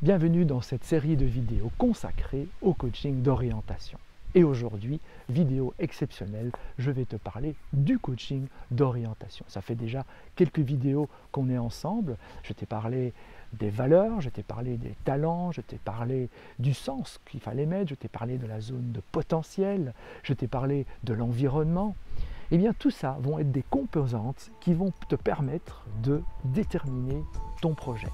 Bienvenue dans cette série de vidéos consacrée au coaching d'orientation. Et aujourd'hui, vidéo exceptionnelle, je vais te parler du coaching d'orientation. Ça fait déjà quelques vidéos qu'on est ensemble. Je t'ai parlé des valeurs, je t'ai parlé des talents, je t'ai parlé du sens qu'il fallait mettre, je t'ai parlé de la zone de potentiel, je t'ai parlé de l'environnement. Eh bien, tout ça vont être des composantes qui vont te permettre de déterminer ton projet.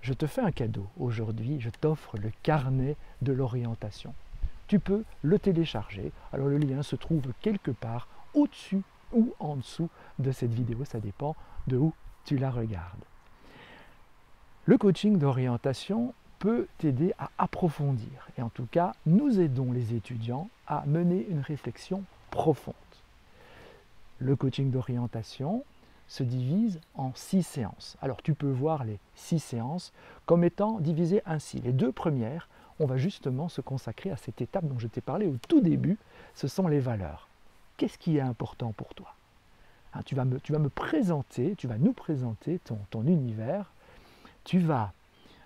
Je te fais un cadeau aujourd'hui, je t'offre le carnet de l'orientation. Tu peux le télécharger, alors le lien se trouve quelque part au-dessus ou en dessous de cette vidéo, ça dépend de où tu la regardes. Le coaching d'orientation peut t'aider à approfondir, et en tout cas, nous aidons les étudiants à mener une réflexion profonde. Le coaching d'orientation se divise en 6 séances. Alors tu peux voir les 6 séances comme étant divisées ainsi. Les 2 premières, on va justement se consacrer à cette étape dont je t'ai parlé au tout début, ce sont les valeurs. Qu'est-ce qui est important pour toi? Tu vas nous présenter ton univers, tu vas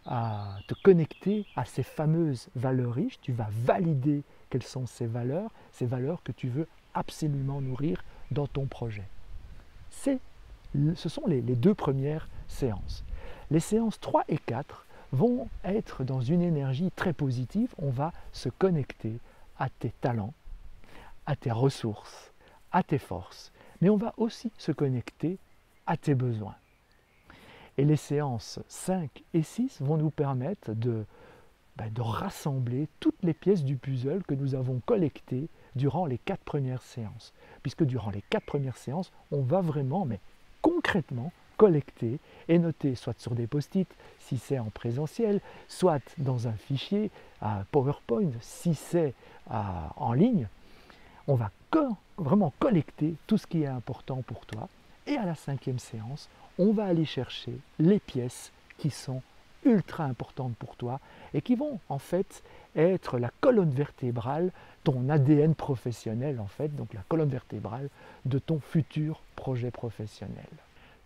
te connecter à ces fameuses valeurs riches, tu vas valider quelles sont ces valeurs que tu veux absolument nourrir dans ton projet. Ce sont les 2 premières séances. Les séances 3 et 4 vont être dans une énergie très positive. On va se connecter à tes talents, à tes ressources, à tes forces, mais on va aussi se connecter à tes besoins. Et les séances 5 et 6 vont nous permettre de rassembler toutes les pièces du puzzle que nous avons collectées durant les 4 premières séances. Puisque durant les 4 premières séances, on va vraiment, mais concrètement, collecter et noter soit sur des post-it si c'est en présentiel, soit dans un fichier PowerPoint si c'est en ligne. On va vraiment collecter tout ce qui est important pour toi. Et à la 5e séance, on va aller chercher les pièces qui sont ultra importantes pour toi et qui vont en fait être la colonne vertébrale, ton ADN professionnel en fait, donc la colonne vertébrale de ton futur projet professionnel.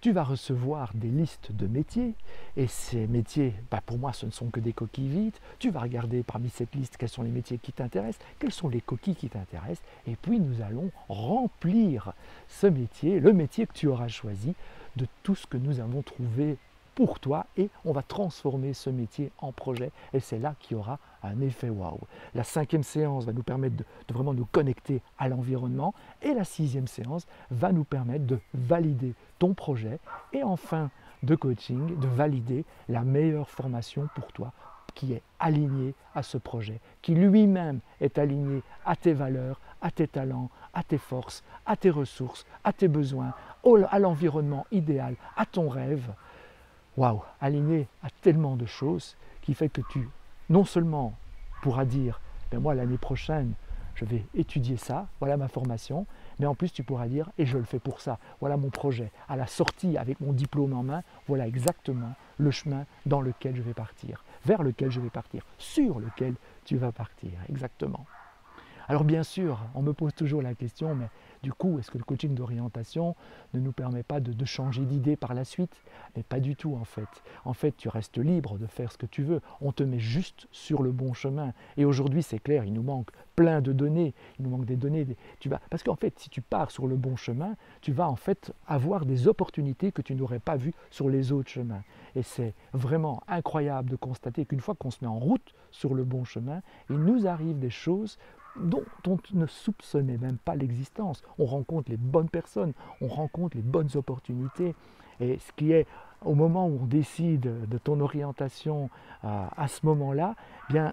Tu vas recevoir des listes de métiers et ces métiers, pour moi ce ne sont que des coquilles vides. Tu vas regarder parmi cette liste quels sont les métiers qui t'intéressent, quelles sont les coquilles qui t'intéressent et puis nous allons remplir ce métier, le métier que tu auras choisi de tout ce que nous avons trouvé pour toi et on va transformer ce métier en projet et c'est là qu'il y aura un effet waouh. La 5e séance va nous permettre de vraiment nous connecter à l'environnement et la 6e séance va nous permettre de valider ton projet et en fin de coaching, de valider la meilleure formation pour toi qui est alignée à ce projet, qui lui-même est aligné à tes valeurs, à tes talents, à tes forces, à tes ressources, à tes besoins, à l'environnement idéal, à ton rêve. Waouh, aligné à tellement de choses qui fait que tu, non seulement pourras dire, moi l'année prochaine, je vais étudier ça, voilà ma formation, mais en plus tu pourras dire, et je le fais pour ça, voilà mon projet. À la sortie, avec mon diplôme en main, voilà exactement le chemin dans lequel je vais partir, vers lequel je vais partir, sur lequel tu vas partir, exactement. Alors bien sûr, on me pose toujours la question, mais du coup, est-ce que le coaching d'orientation ne nous permet pas de changer d'idée par la suite? Mais pas du tout en fait. En fait, tu restes libre de faire ce que tu veux. On te met juste sur le bon chemin. Et aujourd'hui, c'est clair, il nous manque plein de données. Il nous manque des données. Parce qu'en fait, si tu pars sur le bon chemin, tu vas en fait avoir des opportunités que tu n'aurais pas vues sur les autres chemins. Et c'est vraiment incroyable de constater qu'une fois qu'on se met en route sur le bon chemin, il nous arrive des choses dont on ne soupçonnait même pas l'existence. On rencontre les bonnes personnes, on rencontre les bonnes opportunités. Et ce qui est, au moment où on décide de ton orientation à ce moment-là, bien,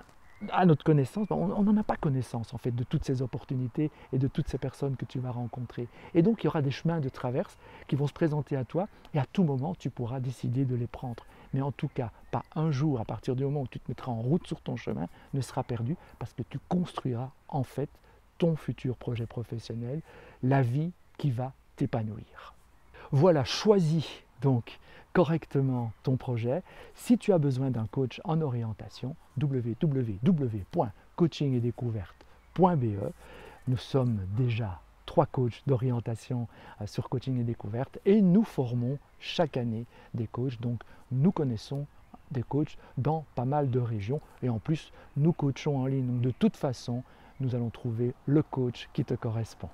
à notre connaissance, on n'en a pas connaissance en fait de toutes ces opportunités et de toutes ces personnes que tu vas rencontrer. Et donc il y aura des chemins de traverse qui vont se présenter à toi et à tout moment tu pourras décider de les prendre. Mais en tout cas, pas un jour à partir du moment où tu te mettras en route sur ton chemin ne sera perdu parce que tu construiras en fait ton futur projet professionnel, la vie qui va t'épanouir. Voilà, choisis donc correctement ton projet. Si tu as besoin d'un coach en orientation, www.coachingdorientation.com coachingetdécouverte.be. Nous sommes déjà 3 coachs d'orientation sur coaching et découverte et nous formons chaque année des coachs. Donc nous connaissons des coachs dans pas mal de régions et en plus nous coachons en ligne. Donc de toute façon, nous allons trouver le coach qui te correspond.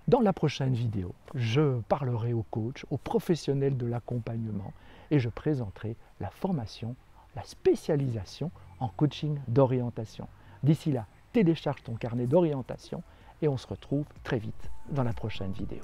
Dans la prochaine vidéo, je parlerai aux coachs, aux professionnels de l'accompagnement et je présenterai la formation, la spécialisation en coaching d'orientation. D'ici là, télécharge ton carnet d'orientation et on se retrouve très vite dans la prochaine vidéo.